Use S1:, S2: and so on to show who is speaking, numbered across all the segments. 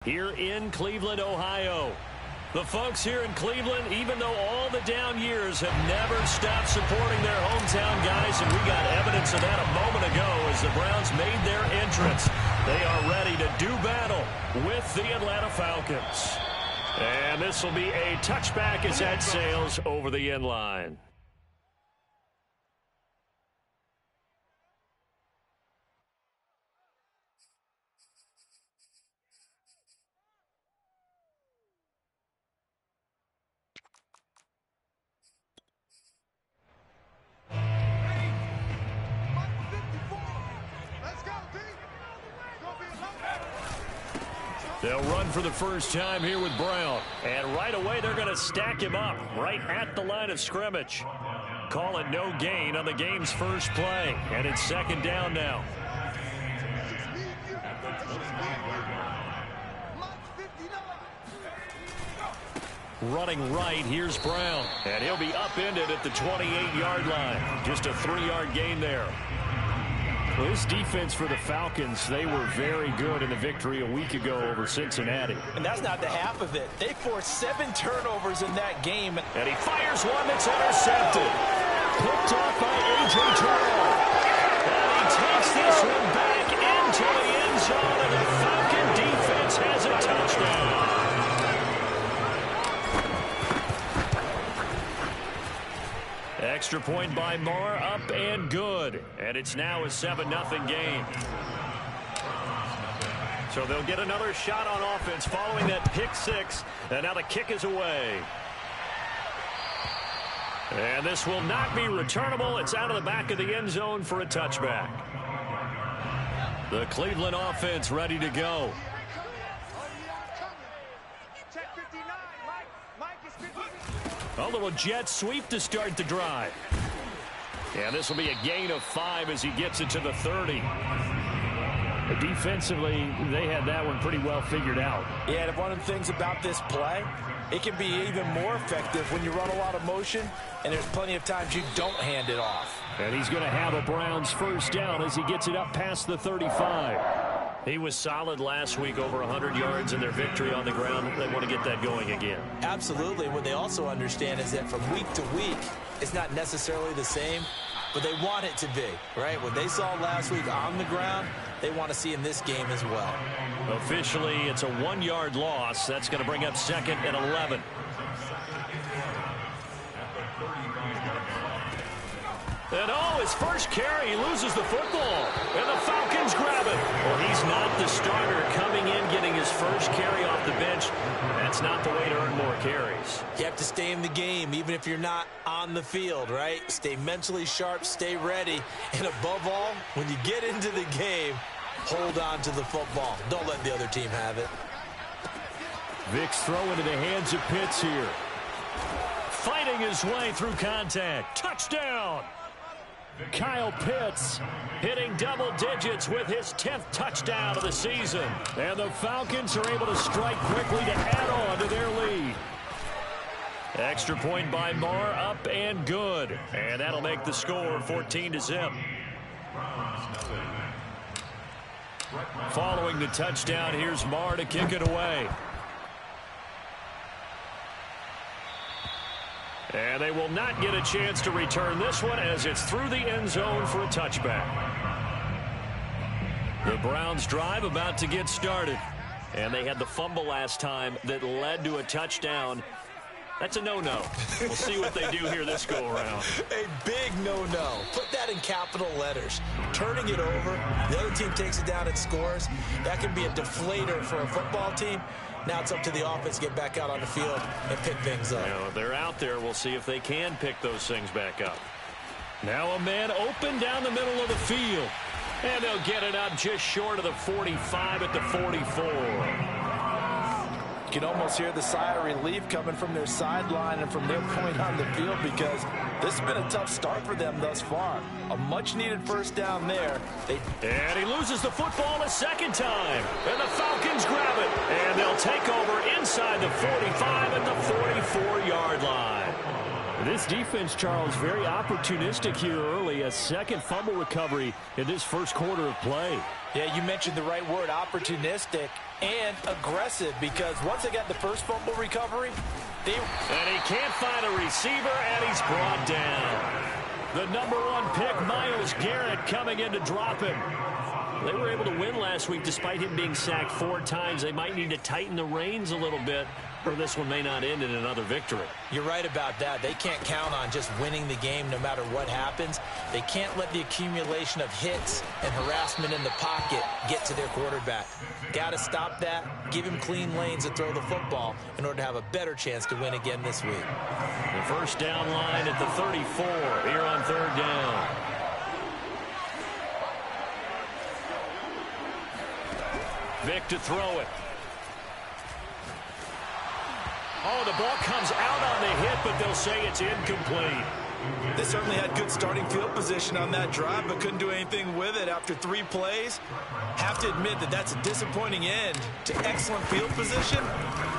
S1: Here in Cleveland, Ohio. The folks here in Cleveland, even though all the down years, have never stopped supporting their hometown guys, and we got evidence of that a moment ago as the Browns made their entrance. They are ready to do battle with the Atlanta Falcons. And this will be a touchback as that sails over the end line. They'll run for the first time here with Brown. And right away, they're going to stack him up right at the line of scrimmage. Call it no gain on the game's first play. And it's second down now. Running right, here's Brown. And he'll be upended at the 28-yard line. Just a 3-yard gain there. Well, this defense for the Falcons, they were very good in the victory a week ago over Cincinnati.
S2: And that's not the half of it. They forced 7 turnovers in that game.
S1: And he fires one that's intercepted. Picked off by A.J. Terrell. And he takes this one back into the end zone, and the Falcon defense has a touchdown. Extra point by Marr, up and good. And it's now a 7-0 game. So they'll get another shot on offense following that pick six. And now the kick is away. And this will not be returnable. It's out of the back of the end zone for a touchback. The Cleveland offense ready to go. A little jet sweep to start the drive. And this will be a gain of 5 as he gets it to the 30.
S3: Defensively, they had that one pretty well figured out.
S2: Yeah, and one of the things about this play, it can be even more effective when you run a lot of motion, and there's plenty of times you don't hand it off.
S3: And he's going to have a Browns first down as he gets it up past the 35.
S1: He was solid last week, over 100 yards in their victory on the ground. They want to get that going again.
S2: Absolutely. What they also understand is that from week to week, it's not necessarily the same, but they want it to be, right? What they saw last week on the ground, they want to see in this game as well.
S1: Officially, it's a 1-yard loss. That's going to bring up 2nd and 11. And his first carry, he loses the football. And the Falcons grab it. Well, he's not the starter coming in, getting his first carry off the bench. That's not the way to earn more carries.
S2: You have to stay in the game, even if you're not on the field, right? Stay mentally sharp, stay ready. And above all, when you get into the game, hold on to the football. Don't let the other team have it.
S1: Vick's throw into the hands of Pitts here. Fighting his way through contact. Touchdown! Kyle Pitts hitting double digits with his 10th touchdown of the season. And the Falcons are able to strike quickly to add on to their lead. Extra point by Marr, up and good. And that'll make the score 14-0. Following the touchdown, here's Marr to kick it away. And they will not get a chance to return this one as it's through the end zone for a touchback. The Browns drive about to get started. And they had the fumble last time that led to a touchdown. That's a no-no. We'll see what they do here this go-around.
S2: A big no-no. Put that in capital letters. Turning it over, the other team takes it down and scores. That can be a deflator for a football team. Now it's up to the offense to get back out on the field and pick things up.
S1: Now, they're out there. We'll see if they can pick those things back up. Now a man open down the middle of the field. And they'll get it up just short of the 45 at the 44.
S2: You can almost hear the sigh of relief coming from their sideline and from their point on the field because this has been a tough start for them thus far. A much-needed first down there.
S1: And he loses the football a second time. And the Falcons grab it. And they'll take over inside the 45 at the 44-yard line.
S3: This defense, Charles, very opportunistic here early. A second fumble recovery in this first quarter of play.
S2: Yeah, you mentioned the right word, opportunistic. and aggressive, because once they got the first fumble recovery,
S1: and he can't find a receiver, and he's brought down. The #1 pick, Myles Garrett, coming in to drop him. They were able to win last week despite him being sacked 4 times. They might need to tighten the reins a little bit, or this one may not end in another victory.
S2: You're right about that. They can't count on just winning the game no matter what happens. They can't let the accumulation of hits and harassment in the pocket get to their quarterback. Got to stop that, give him clean lanes to throw the football in order to have a better chance to win again this week.
S1: The first down line at the 34 here on 3rd down. Vick to throw it. Oh, the ball comes out on the hit, but they'll say it's incomplete.
S2: They certainly had good starting field position on that drive, but couldn't do anything with it after 3 plays. Have to admit that that's a disappointing end to excellent field position.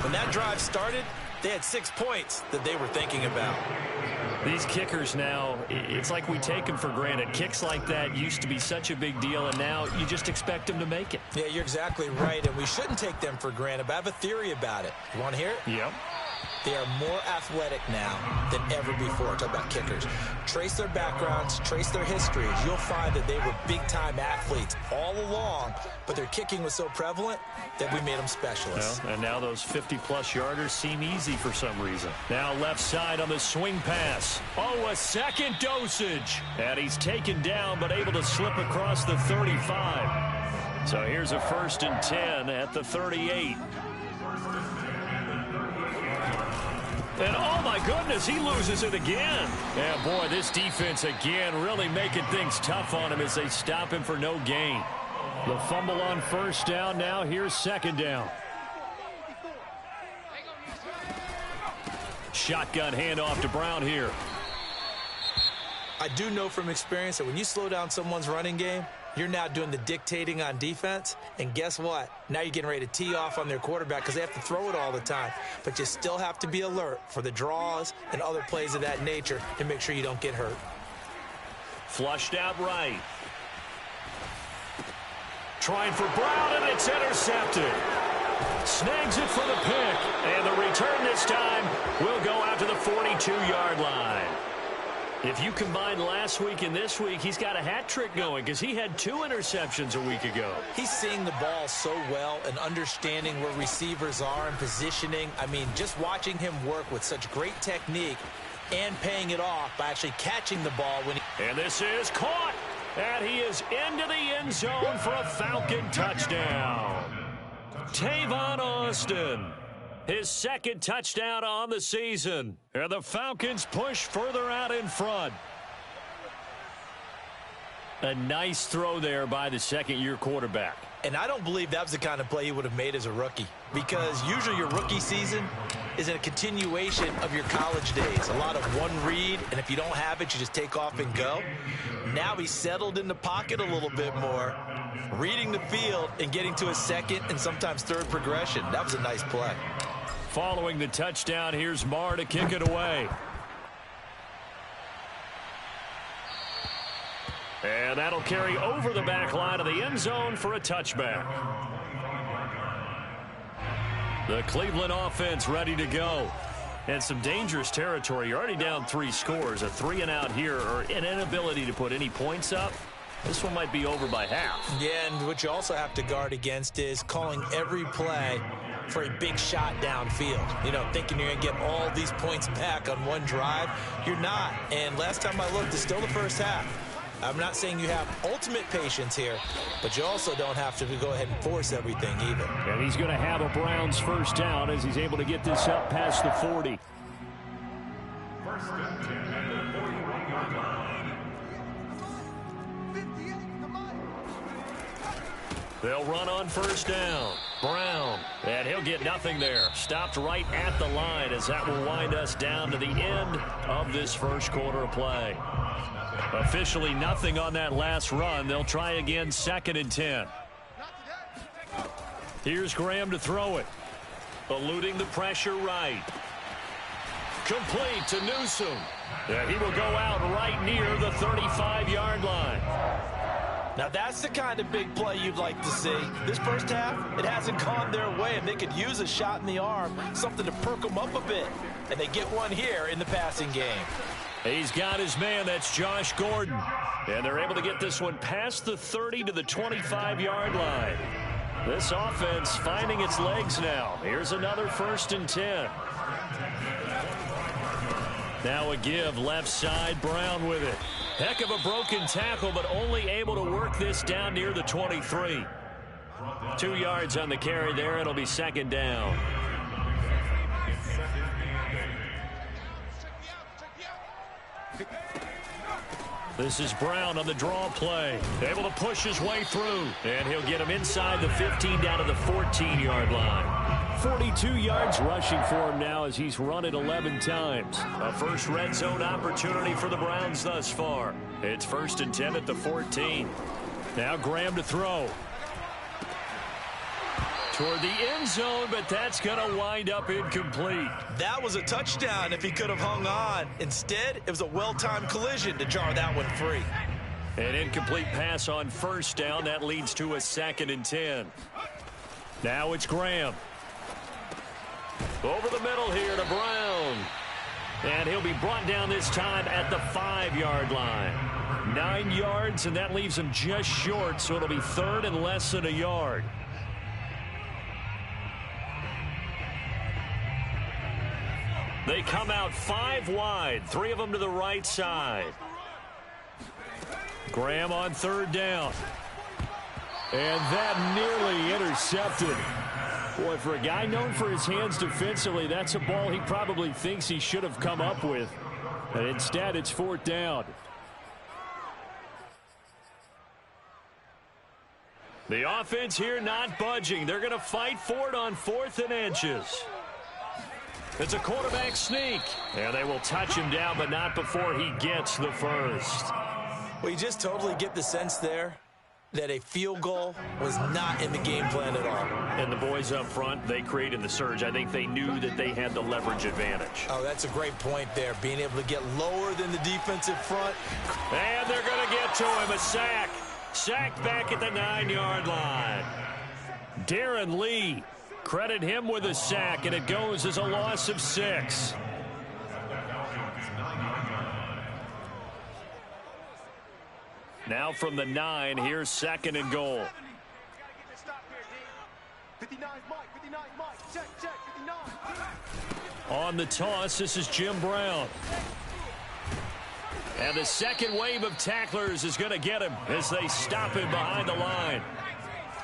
S2: When that drive started, they had 6 points that they were thinking about.
S1: These kickers now, it's like we take them for granted. Kicks like that used to be such a big deal, and now you just expect them to make it.
S2: Yeah, you're exactly right, and we shouldn't take them for granted, but I have a theory about it. You want to hear it?
S1: Yep.
S2: They are more athletic now than ever before. Talk about kickers. Trace their backgrounds, trace their histories. You'll find that they were big-time athletes all along, but their kicking was so prevalent that we made them specialists.
S1: Well, and now those 50-plus yarders seem easy for some reason. Now left side on the swing pass. Oh, a second dosage. And he's taken down, but able to slip across the 35. So here's a 1st and 10 at the 38. And, oh, my goodness, he loses it again. And, boy, this defense again really making things tough on him as they stop him for no gain. The fumble on 1st down. Now here's 2nd down. Shotgun handoff to Brown here.
S2: I do know from experience that when you slow down someone's running game, you're now doing the dictating on defense, and guess what? Now you're getting ready to tee off on their quarterback because they have to throw it all the time. But you still have to be alert for the draws and other plays of that nature to make sure you don't get hurt.
S1: Flushed out right. Trying for Brown, and it's intercepted. Snags it for the pick, and the return this time will go out to the 42-yard line. If you combine last week and this week, he's got a hat trick going because he had 2 interceptions a week ago.
S2: He's seeing the ball so well and understanding where receivers are and positioning. I mean, just watching him work with such great technique and paying it off by actually catching the ball when he...
S1: And this is caught, and he is into the end zone for a Falcon touchdown. Tavon Austin, his 2nd touchdown on the season. And the Falcons push further out in front. A nice throw there by the 2nd-year quarterback.
S2: And I don't believe that was the kind of play he would have made as a rookie, because usually your rookie season is a continuation of your college days. A lot of one read, and if you don't have it, you just take off and go. Now he's settled in the pocket a little bit more, reading the field and getting to his 2nd and sometimes 3rd progression. That was a nice play.
S1: Following the touchdown, here's Marr to kick it away. And that'll carry over the back line of the end zone for a touchback. The Cleveland offense ready to go. And some dangerous territory. You're already down 3 scores. A 3-and-out here, or an inability to put any points up. This one might be over by half.
S2: Yeah, and what you also have to guard against is calling every play for a big shot downfield. You know, thinking you're going to get all these points back on one drive. You're not. And last time I looked, it's still the first half. I'm not saying you have ultimate patience here, but you also don't have to go ahead and force everything either.
S1: And he's going to have a Browns 1st down as he's able to get this up past the 40. They'll run on 1st down. Brown, and he'll get nothing there. Stopped right at the line as that will wind us down to the end of this 1st quarter of play. Officially nothing on that last run. They'll try again 2nd and 10. Here's Graham to throw it. Eluding the pressure right. Complete to Newsome. And he will go out right near the 35-yard line.
S2: Now that's the kind of big play you'd like to see. This first half, it hasn't gone their way, and they could use a shot in the arm, something to perk them up a bit. And they get one here in the passing game.
S1: He's got his man. That's Josh Gordon. And they're able to get this one past the 30 to the 25-yard line. This offense finding its legs now. Here's another 1st and 10. Now a give left side, Brown with it. Heck of a broken tackle, but only able to work this down near the 23. 2 yards on the carry there. It'll be 2nd down. This is Brown on the draw play. Able to push his way through. And he'll get him inside the 15 down to the 14-yard line. 42 yards rushing for him now as he's run it 11 times. A first red zone opportunity for the Browns thus far. It's 1st and 10 at the 14. Now Graham to throw. Toward the end zone, but that's going to wind up incomplete.
S2: That was a touchdown if he could have hung on. Instead, it was a well-timed collision to jar that one free.
S1: An incomplete pass on 1st down. That leads to a 2nd and 10. Now it's Graham. Over the middle here to Brown. And he'll be brought down this time at the 5-yard line. 9 yards, and that leaves him just short, so it'll be 3rd and less than a yard. They come out 5 wide, 3 of them to the right side. Graham on 3rd down. And that nearly intercepted. Boy, for a guy known for his hands defensively, that's a ball he probably thinks he should have come up with. And instead, it's 4th down. The offense here not budging. They're going to fight for it on 4th and inches. It's a quarterback sneak. And they will touch him down, but not before he gets the first.
S2: Well, you just totally get the sense there that a field goal was not in the game plan at all.
S1: And the boys up front, they created the surge. I think they knew that they had the leverage advantage.
S2: Oh, that's a great point there, being able to get lower than the defensive front.
S1: And they're going to get to him, a sack. Sacked back at the 9-yard line. Darren Lee, credit him with a sack, and it goes as a loss of 6. Now from the 9, here's 2nd and goal. On the toss, this is Jim Brown. And the second wave of tacklers is going to get him as they stop him behind the line.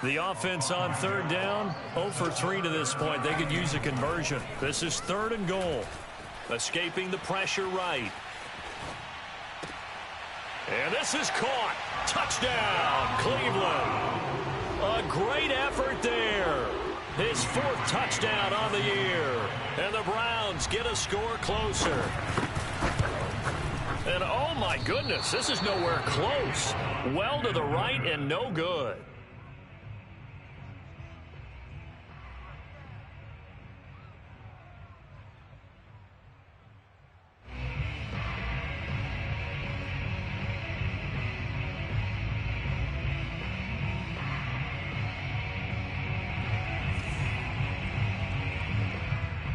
S1: The offense on 3rd down, 0 for 3 to this point. They could use a conversion. This is 3rd and goal. Escaping the pressure right. And this is caught. Touchdown, Cleveland. A great effort there. His 4th touchdown on the year. And the Browns get a score closer. And oh my goodness, this is nowhere close. Well to the right and no good.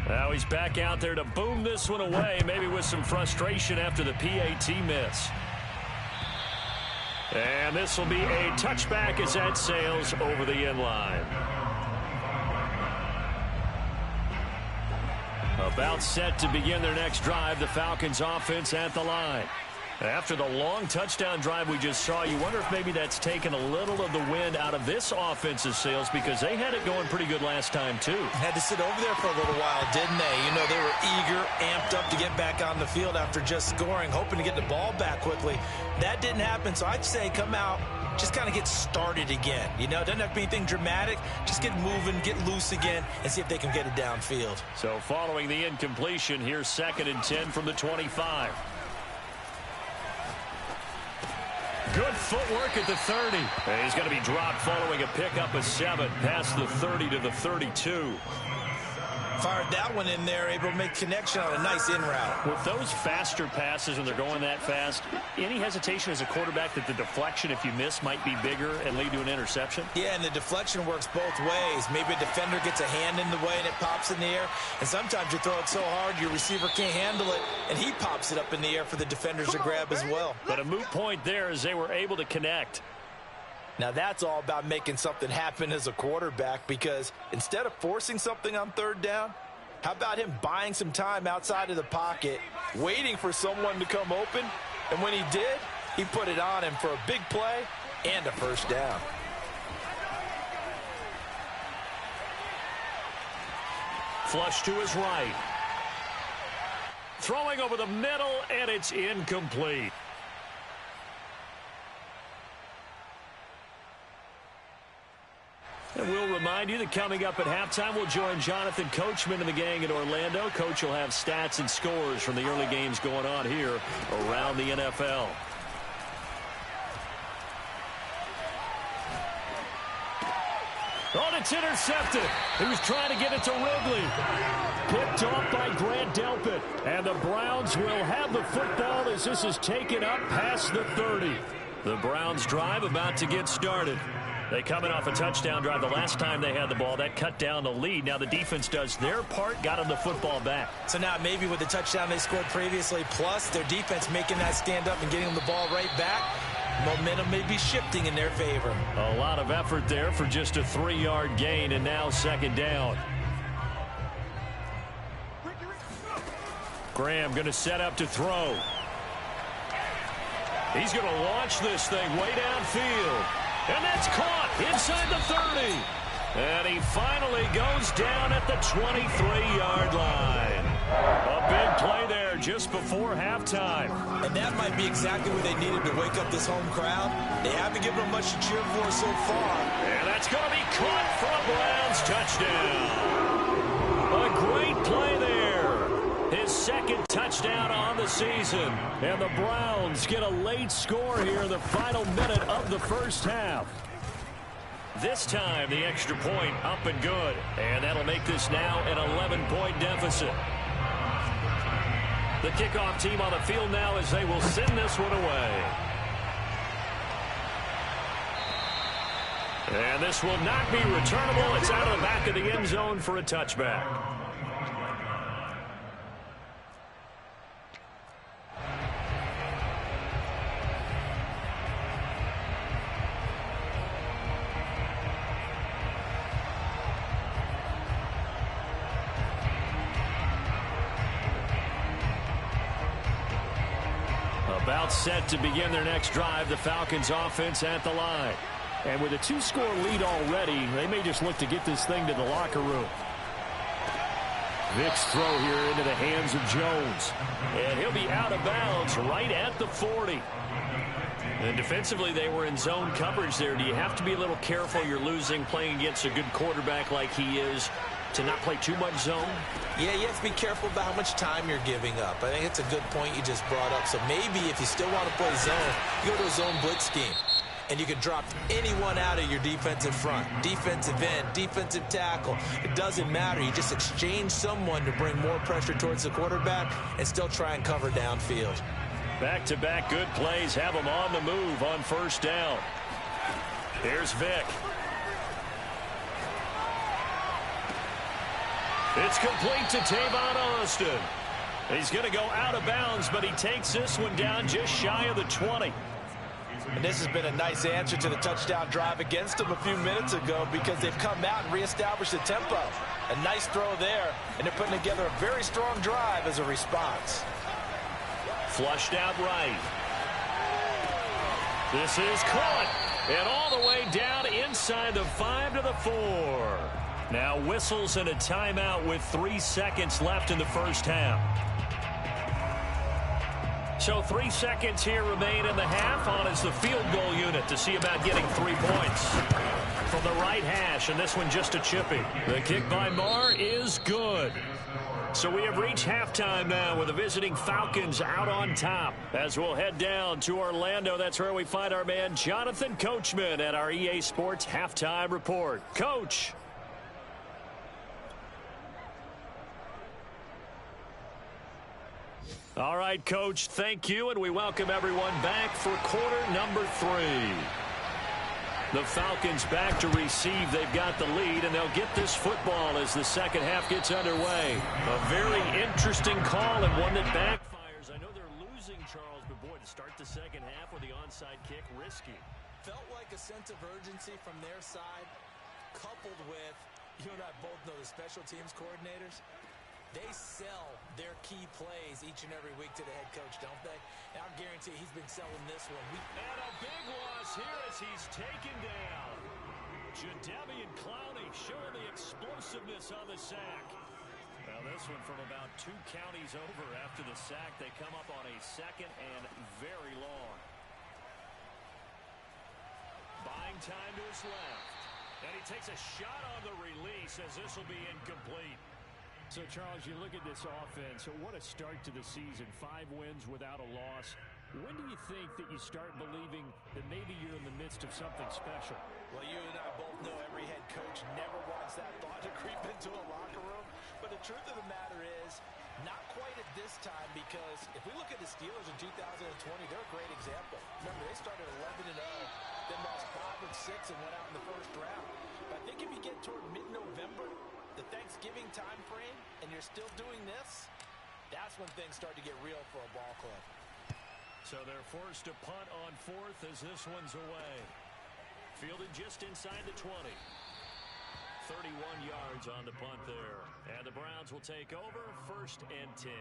S1: Now he's back out there to boom this one away, maybe with some frustration after the PAT miss. And this will be a touchback as that sails over the end line. About set to begin their next drive, the Falcons offense at the line. After the long touchdown drive we just saw, you wonder if maybe that's taken a little of the wind out of this offense's sails, because they had it going pretty good last time, too.
S2: Had to sit over there for a little while, didn't they? You know, they were eager, amped up to get back on the field after just scoring, hoping to get the ball back quickly. That didn't happen, so I'd say come out, just kind of get started again. You know, it doesn't have to be anything dramatic. Just get moving, get loose again, and see if they can get it downfield.
S1: So following the incompletion, here's 2nd and 10 from the 25. Good footwork at the 30. And he's going to be dropped following a pickup of 7 past the 30 to the 32.
S2: Fired that one in there, able to make connection on a nice in route.
S1: With those faster passes when they're going that fast, any hesitation as a quarterback that the deflection, if you miss, might be bigger and lead to an interception?
S2: Yeah, and the deflection works both ways. Maybe a defender gets a hand in the way and it pops in the air. And sometimes you throw it so hard your receiver can't handle it, and he pops it up in the air for the defenders to grab as well.
S1: But a moot point there as they were able to connect.
S2: Now that's all about making something happen as a quarterback, because instead of forcing something on third down, how about him buying some time outside of the pocket, waiting for someone to come open, and when he did, he put it on him for a big play and a first down.
S1: Flush to his right. Throwing over the middle, and it's incomplete. And we'll remind you that coming up at halftime, we'll join Jonathan Coachman and the gang in Orlando. Coach will have stats and scores from the early games going on here around the NFL. Oh, it's intercepted. He was trying to get it to Ridley. Picked off by Grant Delpit. And the Browns will have the football as this is taken up past the 30. The Browns drive about to get started. They coming off a touchdown drive the last time they had the ball. That cut down the lead. Now the defense does their part, got them the football back.
S2: So now maybe with the touchdown they scored previously, plus their defense making that stand up and getting them the ball right back, momentum may be shifting in their favor.
S1: A lot of effort there for just a 3-yard gain, and now second down. Graham going to set up to throw. He's going to launch this thing way downfield. And that's caught inside the 30. And he finally goes down at the 23-yard line. A big play there just before halftime. And that might be exactly what they needed to wake up this home crowd. They haven't given them much to cheer for so far. And that's going to be caught for a Browns touchdown. A great play there. His second touchdown on the season. And the Browns get a late score here in the final minute of the first half. This time, the extra point up and good. And that'll make this now an 11-point deficit. The kickoff team on the field now as they will send this one away. And this will not be returnable. It's out of the back of the end zone for a touchback. About set to begin their next drive, the Falcons offense at the line. And with a 2-score lead already, they may just look to get this thing to the locker room. Vick's throw here into the hands of Jones. And he'll be out of bounds right at the 40. And defensively, they were in zone coverage there. Do you have to be a little careful? You're losing playing against a good quarterback like he is, to not play too much zone?
S2: Yeah, you have to be careful about how much time you're giving up. I think it's a good point you just brought up. So maybe if you still want to play zone, you go to a zone blitz scheme. And you can drop anyone out of your defensive front. Defensive end, defensive tackle. It doesn't matter. You just exchange someone to bring more pressure towards the quarterback and still try and cover downfield.
S1: Back-to-back good plays have them on the move on first down. Here's Vick. It's complete to Tavon Austin. He's going to go out of bounds, but he takes this one down just shy of the 20.
S2: And this has been a nice answer to the touchdown drive against them a few minutes ago, because they've come out and reestablished the tempo. A nice throw there, and they're putting together a very strong drive as a response.
S1: Flushed out right. This is caught. And all the way down inside the 5 to the 4. Now whistles and a timeout with 3 seconds left in the first half. So 3 seconds here remain in the half. On is the field goal unit to see about getting 3 points. From the right hash, and this one just a chippy. The kick by Marr is good. So we have reached halftime now with the visiting Falcons out on top. As we'll head down to Orlando, that's where we find our man Jonathan Coachman at our EA Sports Halftime Report. Coach. All right, Coach, thank you, and we welcome everyone back for quarter number 3. The Falcons back to receive. They've got the lead, and they'll get this football as the second half gets underway. A very interesting call and one that backfires. I know they're losing, Charles, but boy, to start the second half with the onside kick, risky.
S2: Felt like a sense of urgency from their side, coupled with, you and I both know the special teams coordinators. They sell their key plays each and every week to the head coach, don't they? And I guarantee he's been selling this one.
S1: And a big loss here as he's taken down. Jadeveon Clowney showing the explosiveness on the sack. Well, this one from about 2 counties over after the sack. They come up on a second and very long. Buying time to his left. And he takes a shot on the release as this will be incomplete. So, Charles, you look at this offense, what a start to the season. 5 wins without a loss. When do you think that you start believing that maybe you're in the midst of something special?
S2: Well, you and I both know every head coach never wants that thought to creep into a locker room. But the truth of the matter is, not quite at this time, because if we look at the Steelers in 2020, they're a great example. Remember, they started 11-0, then lost 5 of 6 and went out in the first round. But I think if you get toward mid-November, the Thanksgiving time frame, and you're still doing this, that's when things start to get real for a ball club.
S1: So they're forced to punt on 4th as this one's away. Fielded just inside the 20. 31 yards on the punt there. And the Browns will take over 1st and 10.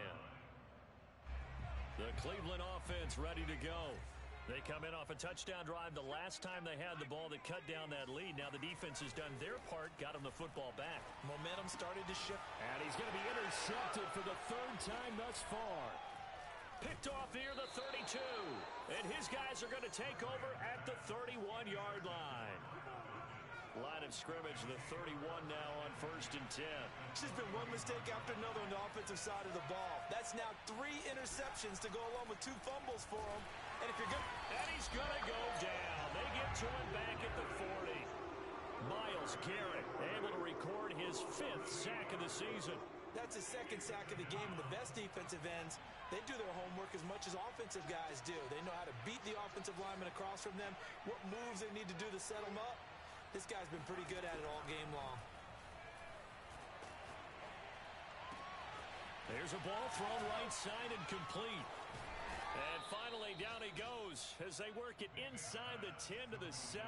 S1: The Cleveland offense ready to go. They come in off a touchdown drive the last time they had the ball that cut down that lead. Now the defense has done their part, got them the football back.
S2: Momentum started to shift.
S1: And he's going to be intercepted for the 3rd time thus far. Picked off near the 32. And his guys are going to take over at the 31-yard line. Line of scrimmage, the 31 now on 1st and 10.
S2: It's just been one mistake after another on the offensive side of the ball. That's now 3 interceptions to go along with 2 fumbles for him. And if you're good,
S1: and he's going to go down. They get to him back at the 40. Myles Garrett able to record his 5th sack of the season.
S2: That's his 2nd sack of the game. And the best defensive ends, they do their homework as much as offensive guys do. They know how to beat the offensive lineman across from them, what moves they need to do to set them up. This guy's been pretty good at it all game long.
S1: There's a ball thrown right side and complete. And finally down he goes as they work it inside the 10 to the 7.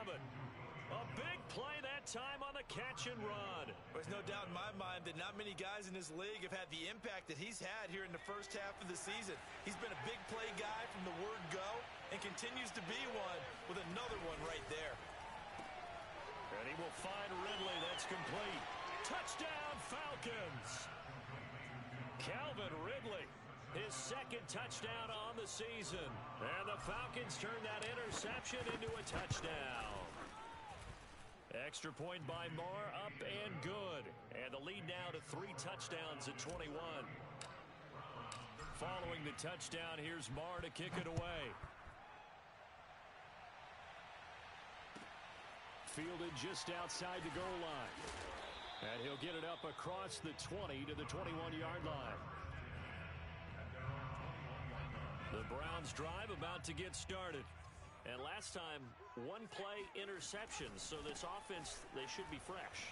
S1: A big play that time on the catch and run.
S2: There's no doubt in my mind that not many guys in this league have had the impact that he's had here in the first half of the season. He's been a big play guy from the word go and continues to be one with another one right there.
S1: And he will find Ridley. That's complete. Touchdown, Falcons. Calvin Ridley, his 2nd touchdown on the season. And the Falcons turn that interception into a touchdown. Extra point by Marr, up and good. And the lead now to 3 touchdowns at 21. Following the touchdown, here's Marr to kick it away. Fielded just outside the goal line. And he'll get it up across the 20 to the 21-yard line. The Browns drive about to get started. And last time, 1 play interceptions. So this offense, they should be fresh.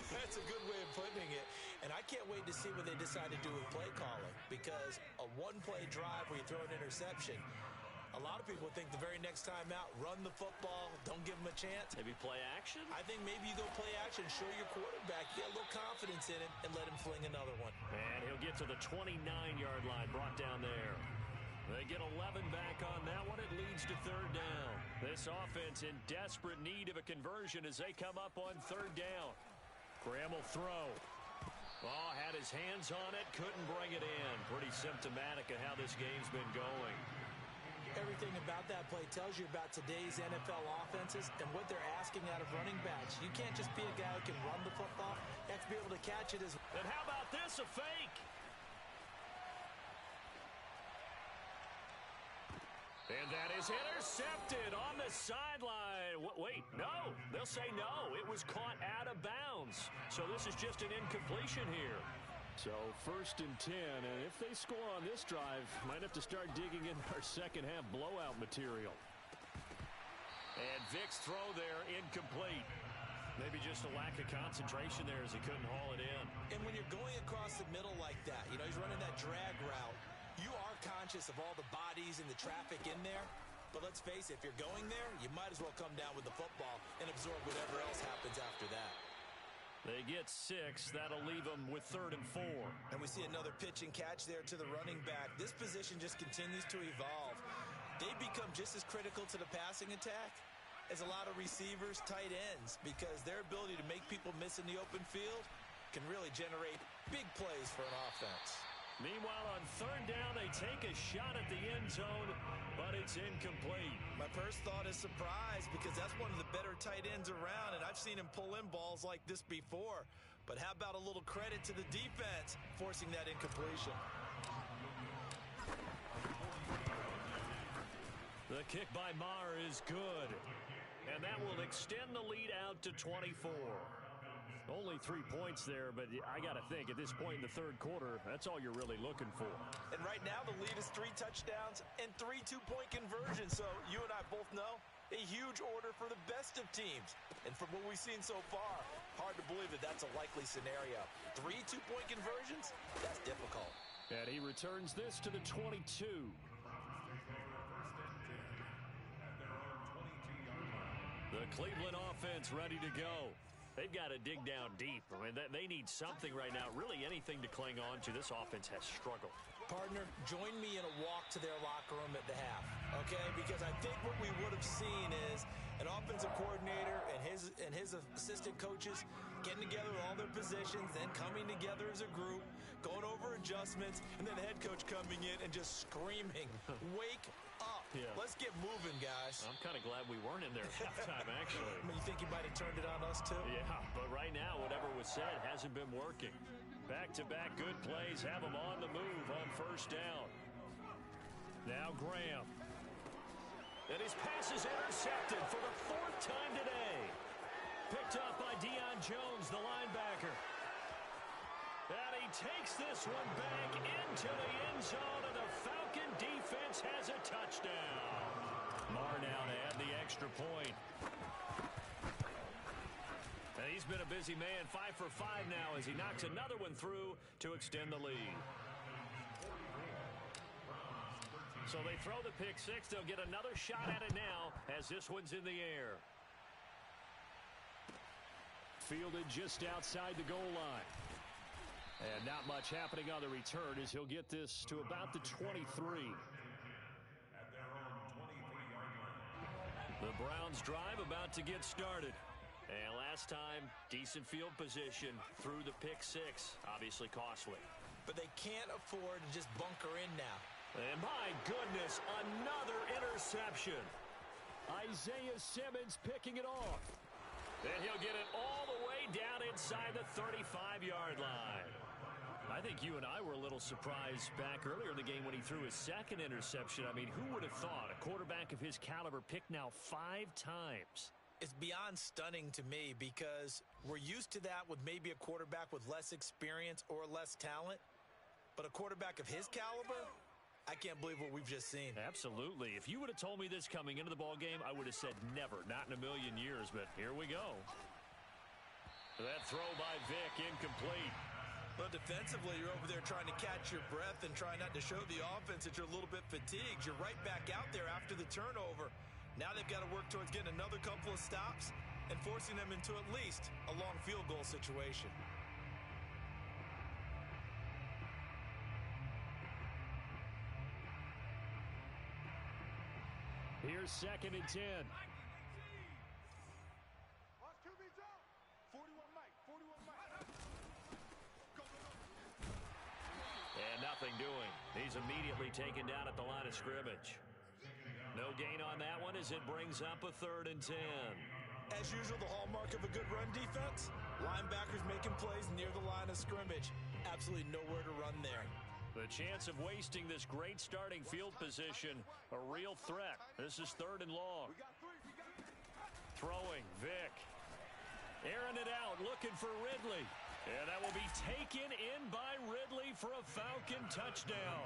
S2: That's a good way of putting it. And I can't wait to see what they decide to do with play calling. Because a 1-play drive where you throw an interception, a lot of people think the very next time out, run the football, don't give him a chance.
S1: Maybe play action?
S2: I think maybe you go play action, show your quarterback, get a little confidence in him, and let him fling another one.
S1: And he'll get to the 29-yard line, brought down there. They get 11 back on that one. It leads to 3rd down. This offense in desperate need of a conversion as they come up on 3rd down. Graham will throw. Oh, had his hands on it, couldn't bring it in. Pretty symptomatic of how this game's been going.
S2: Everything about that play tells you about today's NFL offenses and what they're asking out of running backs. You can't just be a guy who can run the football. You have to be able to catch it as well.
S1: And how about this, a fake? And that is intercepted on the sideline. Wait, no. They'll say no. It was caught out of bounds. So this is just an incompletion here.
S3: So 1st and 10, and if they score on this drive, might have to start digging in our second half blowout material.
S1: And Vic's throw there incomplete. Maybe just a lack of concentration there as he couldn't haul it in.
S2: And when you're going across the middle like that, you know, he's running that drag route, you are conscious of all the bodies and the traffic in there. But let's face it, if you're going there, you might as well come down with the football and absorb whatever else happens after that.
S1: They get 6. That'll leave them with 3rd and 4.
S2: And we see another pitch and catch there to the running back. This position just continues to evolve. They become just as critical to the passing attack as a lot of receivers, tight ends, because their ability to make people miss in the open field can really generate big plays for an offense.
S1: Meanwhile, on 3rd down, they take a shot at the end zone, but it's incomplete.
S2: My first thought is surprise, because that's one of the better tight ends around, and I've seen him pull in balls like this before. But how about a little credit to the defense forcing that incompletion?
S1: The kick by Maher is good, and that will extend the lead out to 24.
S3: Only 3 points there, but I got to think at this point in the 3rd quarter, that's all you're really looking for.
S2: And right now the lead is 3 touchdowns and 3 two-point conversions. So you and I both know a huge order for the best of teams. And from what we've seen so far, hard to believe that that's a likely scenario. 3 two-point conversions? That's difficult.
S3: And he returns this to the 22.
S1: The Cleveland offense ready to go. They've got to dig down deep. I mean, they need something right now, really anything to cling on to. This offense has struggled.
S2: Partner, join me in a walk to their locker room at the half, okay? Because I think what we would have seen is an offensive coordinator and his assistant coaches getting together with all their positions, then coming together as a group, going over adjustments, and then the head coach coming in and just screaming, wake up.
S1: Yeah.
S2: Let's get moving, guys.
S1: I'm kind of glad we weren't in there at halftime, actually.
S2: I mean, you think he might have turned it on us, too?
S1: Yeah, but right now, whatever was said hasn't been working. Back-to-back good plays have them on the move on 1st down. Now Graham. And his pass is intercepted for the 4th time today. Picked up by Deion Jones, the linebacker. And he takes this one back into the end zone, and the Falcon defense has a touchdown. Maher now to add the extra point. And he's been a busy man, 5 for 5 now as he knocks another one through to extend the lead. So they throw the pick 6. They'll get another shot at it now as this one's in the air.
S3: Fielded just outside the goal line. And not much happening on the return as he'll get this to about the 23.
S1: The Browns drive about to get started. And last time, decent field position through the pick 6. Obviously costly.
S2: But they can't afford to just bunker in now.
S1: And my goodness, another interception.
S3: Isaiah Simmons picking it off.
S1: And he'll get it all the way down inside the 35-yard line. I think you and I were a little surprised back earlier in the game when he threw his 2nd interception. I mean, who would have thought a quarterback of his caliber picked now 5 times?
S2: It's beyond stunning to me because we're used to that with maybe a quarterback with less experience or less talent. But a quarterback of his caliber, I can't believe what we've just seen.
S1: Absolutely. If you would have told me this coming into the ball game, I would have said never, not in a million years. But here we go. That throw by Vic incomplete.
S2: Well, defensively, you're over there trying to catch your breath and try not to show the offense that you're a little bit fatigued. You're right back out there after the turnover. Now they've got to work towards getting another couple of stops and forcing them into at least a long field goal situation.
S3: Here's 2nd and 10.
S1: And nothing doing. He's immediately taken down at the line of scrimmage. No gain on that one as it brings up a 3rd and 10.
S2: As usual, the hallmark of a good run defense, linebackers making plays near the line of scrimmage. Absolutely nowhere to run there.
S1: The chance of wasting this great starting field position, a real threat. This is 3rd and long. Throwing, Vic. Airing it out, looking for Ridley. And that will be taken in by for a Falcon touchdown.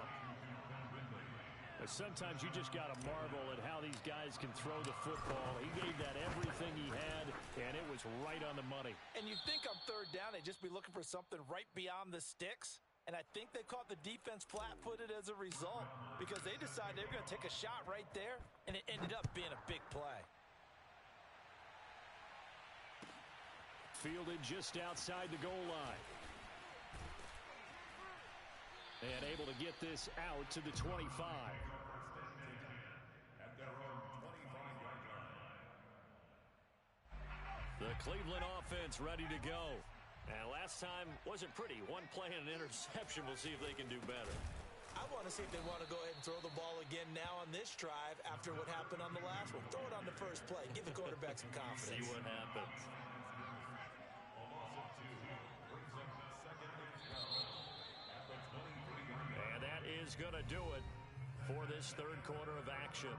S1: Sometimes you just got to marvel at how these guys can throw the football. He gave that everything he had, and it was right on the money.
S2: And you think on third down, they'd just be looking for something right beyond the sticks. And I think they caught the defense flat-footed as a result because they decided they were going to take a shot right there, and it ended up being a big play.
S1: Fielded just outside the goal line. And able to get this out to the 25. The Cleveland offense ready to go. And last time wasn't pretty. One play and an interception. We'll see if they can do better.
S2: I want to see if they want to go ahead and throw the ball again now on this drive after what happened on the last one. Throw it on the first play. Give the quarterback some confidence.
S1: See what happens. And that is going to do it for this third quarter of action.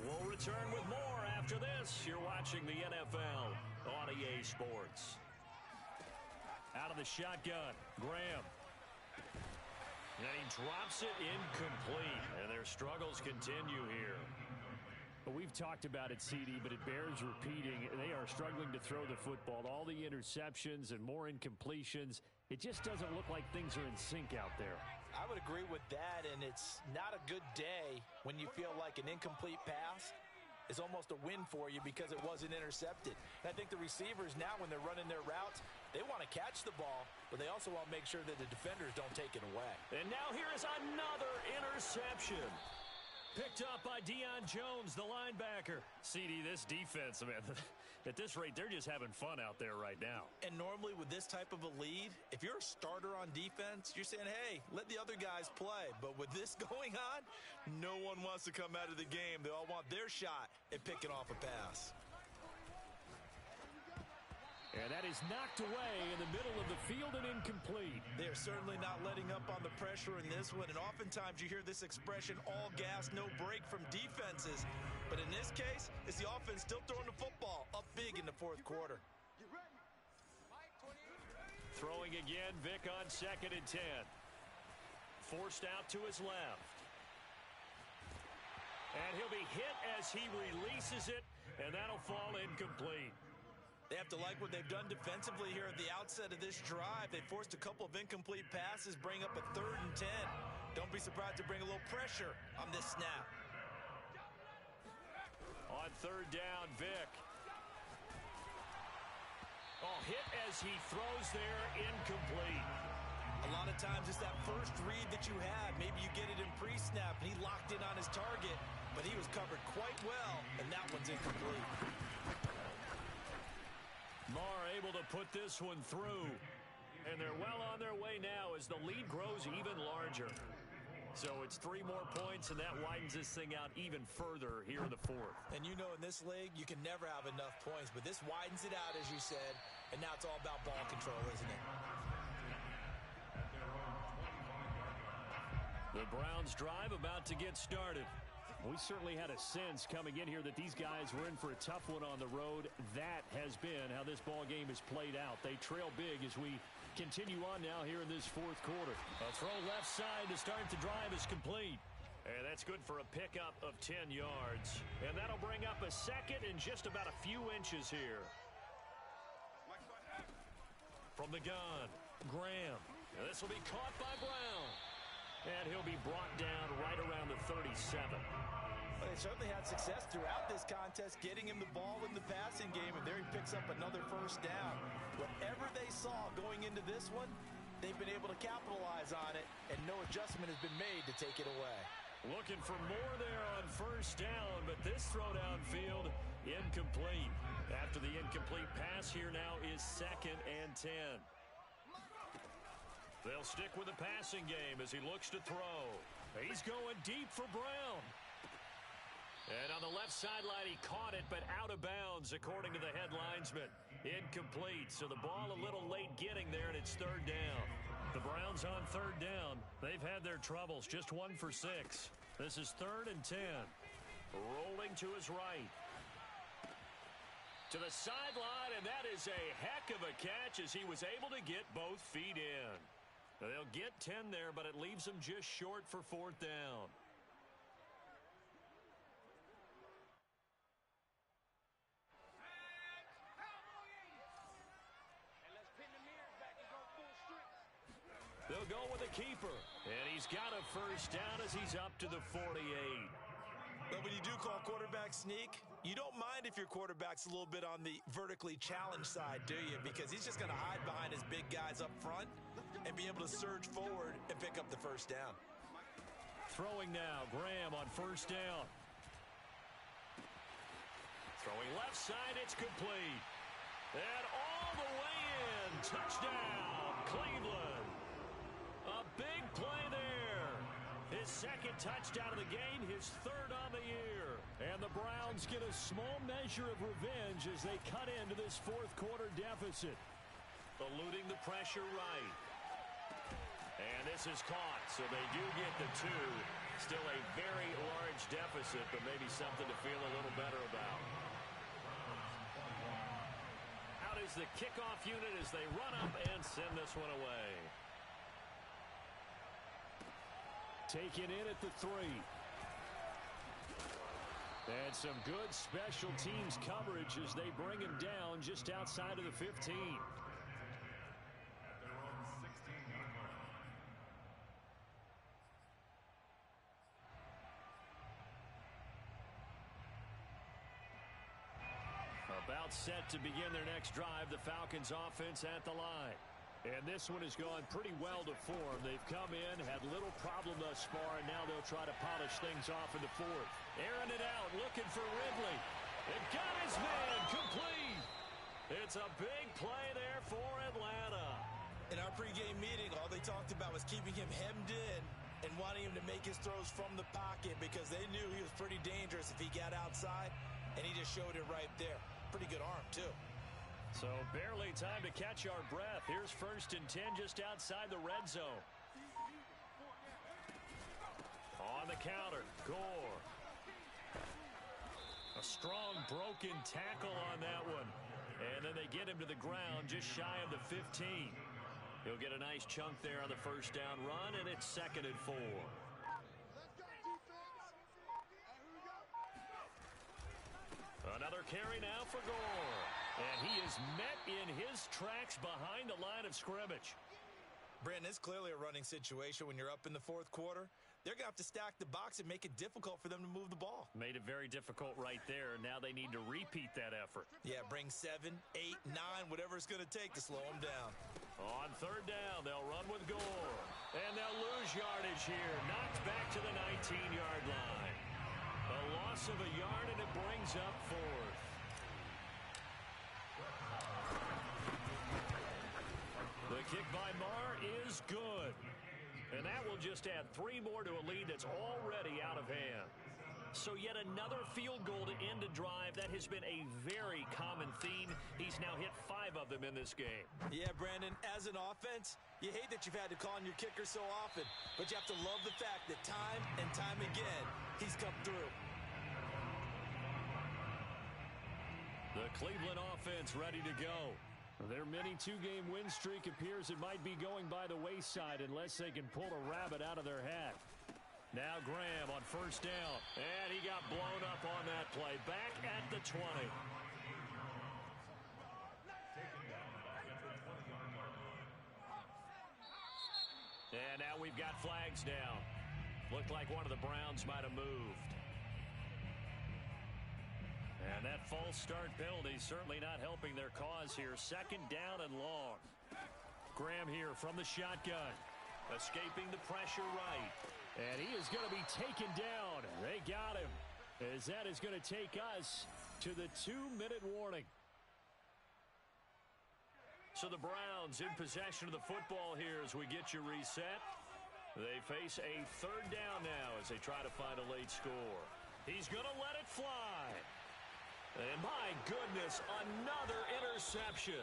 S1: We'll return with more after this. You're watching the NFL on EA Sports. Out of the shotgun, Graham. And he drops it incomplete. And their struggles continue here. We've talked about it, CD, but it bears repeating. They are struggling to throw the football. All the interceptions and more incompletions. It just doesn't look like things are in sync out there.
S2: I would agree with that, and it's not a good day when you feel like an incomplete pass is almost a win for you because it wasn't intercepted. And I think the receivers now, when they're running their routes, they want to catch the ball, but they also want to make sure that the defenders don't take it away.
S1: And now here is another interception. Picked up by Deion Jones, the linebacker. CD, this defense, man, at this rate, they're just having fun out there right now.
S2: And normally with this type of a lead, if you're a starter on defense, you're saying, hey, let the other guys play. But with this going on, no one wants to come out of the game. They all want their shot at picking off a pass.
S1: And that is knocked away in the middle of the field and incomplete.
S2: They're certainly not letting up on the pressure in this one. And oftentimes you hear this expression, all gas, no break from defenses. But in this case, it's the offense still throwing the football up big in the fourth quarter.
S1: Throwing again, Vic on 2nd and 10. Forced out to his left. And he'll be hit as he releases it, and that'll fall incomplete.
S2: They have to like what they've done defensively here at the outset of this drive. They forced a couple of incomplete passes, bring up a 3rd and 10. Don't be surprised to bring a little pressure on this snap.
S1: On 3rd down, Vic. Oh, hit as he throws there, incomplete.
S2: A lot of times it's that first read that you have. Maybe you get it in pre-snap, and he locked in on his target, but he was covered quite well, and that one's incomplete.
S1: Marr able to put this one through. And they're well on their way now as the lead grows even larger. So it's 3 more points, and that widens this thing out even further here in the 4th.
S2: And you know in this league, you can never have enough points, but this widens it out, as you said, and now it's all about ball control, isn't it?
S1: The Browns drive about to get started. We certainly had a sense coming in here that these guys were in for a tough one on the road. That has been how this ball game has played out. They trail big as we continue on now here in this 4th quarter. A throw left side to start the drive is complete. And that's good for a pickup of 10 yards. And that'll bring up a 2nd and just about a few inches here. From the gun, Graham. And this will be caught by Brown. And he'll be brought down right around the 37.
S2: Well, they certainly had success throughout this contest, getting him the ball in the passing game, and there he picks up another 1st down. Whatever they saw going into this one, they've been able to capitalize on it, and no adjustment has been made to take it away.
S1: Looking for more there on 1st down, but this throw downfield incomplete. After the incomplete pass, here now is 2nd and 10. They'll stick with the passing game as he looks to throw. He's going deep for Brown. And on the left sideline, he caught it, but out of bounds, according to the head linesman. Incomplete, so the ball a little late getting there, and it's 3rd down. The Browns on 3rd down. They've had their troubles, just 1 for 6. This is 3rd and 10. Rolling to his right. To the sideline, and that is a heck of a catch as he was able to get both feet in. They'll get 10 there, but it leaves them just short for 4th down. They'll go with a keeper. And he's got a 1st down as he's up to the 48.
S2: But when you do call quarterback sneak, you don't mind if your quarterback's a little bit on the vertically challenged side, do you? Because he's just going to hide behind his big guys up front and be able to surge forward and pick up the 1st down.
S1: Throwing now, Graham on 1st down. Throwing left side, it's complete. And all the way in, touchdown, Cleveland. A big play there. His 2nd touchdown of the game, his 3rd on the year. And the Browns get a small measure of revenge as they cut into this 4th quarter deficit. Eluding the pressure right. And this is caught, so they do get the 2. Still a very large deficit, but maybe something to feel a little better about. Out is the kickoff unit as they run up and send this one away. Taken in at the 3. And some good special teams coverage as they bring him down just outside of the 15. About set to begin their next drive, the Falcons offense at the line. And this one has gone pretty well to form. They've come in, had little problem thus far, and now they'll try to polish things off in the 4th. Airing it out, looking for Ridley. It got his man complete. It's a big play there for Atlanta.
S2: In our pregame meeting, all they talked about was keeping him hemmed in and wanting him to make his throws from the pocket because they knew he was pretty dangerous if he got outside, and he just showed it right there. Pretty good arm, too.
S1: So barely time to catch our breath. Here's 1st and 10 just outside the red zone. On the counter, Gore. A strong broken tackle on that one. And then they get him to the ground just shy of the 15. He'll get a nice chunk there on the 1st down run, and it's 2nd and 4. Another carry now for Gore. And he is met in his tracks behind the line of scrimmage.
S2: Brandon, it's clearly a running situation when you're up in the 4th quarter. They're going to have to stack the box and make it difficult for them to move the ball.
S1: Made it very difficult right there. Now they need to repeat that effort.
S2: Yeah, bring 7, 8, 9, whatever it's going to take to slow them down.
S1: On 3rd down, they'll run with Gore. And they'll lose yardage here. Knocked back to the 19-yard line. A loss of a yard, and it brings up 4th. The kick by Marr is good. And that will just add 3 more to a lead that's already out of hand. So yet another field goal to end a drive. That has been a very common theme. He's now hit 5 of them in this game.
S2: Yeah, Brandon, as an offense, you hate that you've had to call on your kicker so often, but you have to love the fact that time and time again, he's come through.
S1: The Cleveland offense ready to go. Their mini 2-game win streak appears it might be going by the wayside unless they can pull a rabbit out of their hat. Now Graham on 1st down, and he got blown up on that play. Back at the 20. And now we've got flags down. Looked like one of the Browns might have moved. And that false start penalty certainly not helping their cause here. 2nd down and long. Graham here from the shotgun. Escaping the pressure right. And he is going to be taken down. They got him. As that is going to take us to the 2-minute warning. So the Browns in possession of the football here as we get you reset. They face a 3rd down now as they try to find a late score. He's going to let it fly. And my goodness, another interception.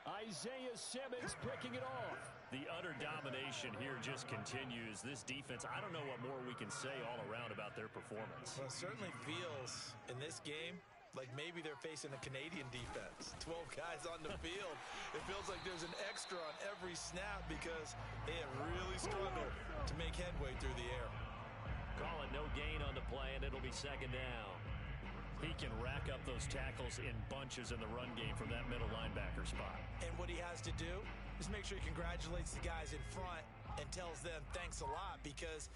S1: Isaiah Simmons picking it off. The utter domination here just continues. This defense, I don't know what more we can say all around about their performance.
S2: Well, it certainly feels in this game Like maybe they're facing a Canadian defense. 12 guys on the field. It feels like there's an extra on every snap because they have really struggled to make headway through the air.
S1: Call it no gain on the play, and it'll be second down. He can rack up those tackles in bunches in the run game from that middle linebacker spot.
S2: And what he has to do is make sure he congratulates the guys in front and tells them thanks a lot, because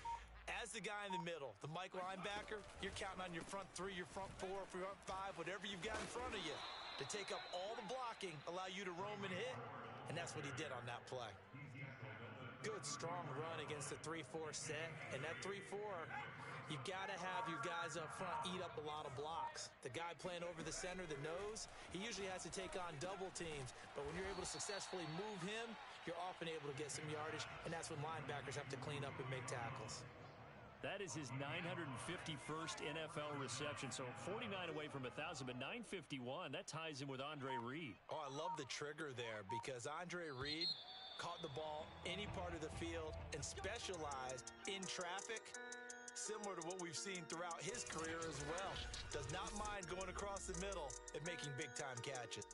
S2: as the guy in the middle, the Mike linebacker, you're counting on your front three, your front four, front five, whatever you've got in front of you to take up all the blocking, allow you to roam and hit, and that's what he did on that play. Good, strong run against the 3-4 set, and that 3-4, you got to have your guys up front eat up a lot of blocks. The guy playing over the center, the nose, he usually has to take on double teams, but when you're able to successfully move him, you're often able to get some yardage, and that's when linebackers have to clean up and make tackles.
S1: That is his 951st NFL reception, so 49 away from 1,000, but 951, that ties him with Andre Reed.
S2: Oh, I love the trigger there, because Andre Reed caught the ball any part of the field and specialized in traffic, similar to what we've seen throughout his career as well. Does not mind going across the middle and making big-time catches.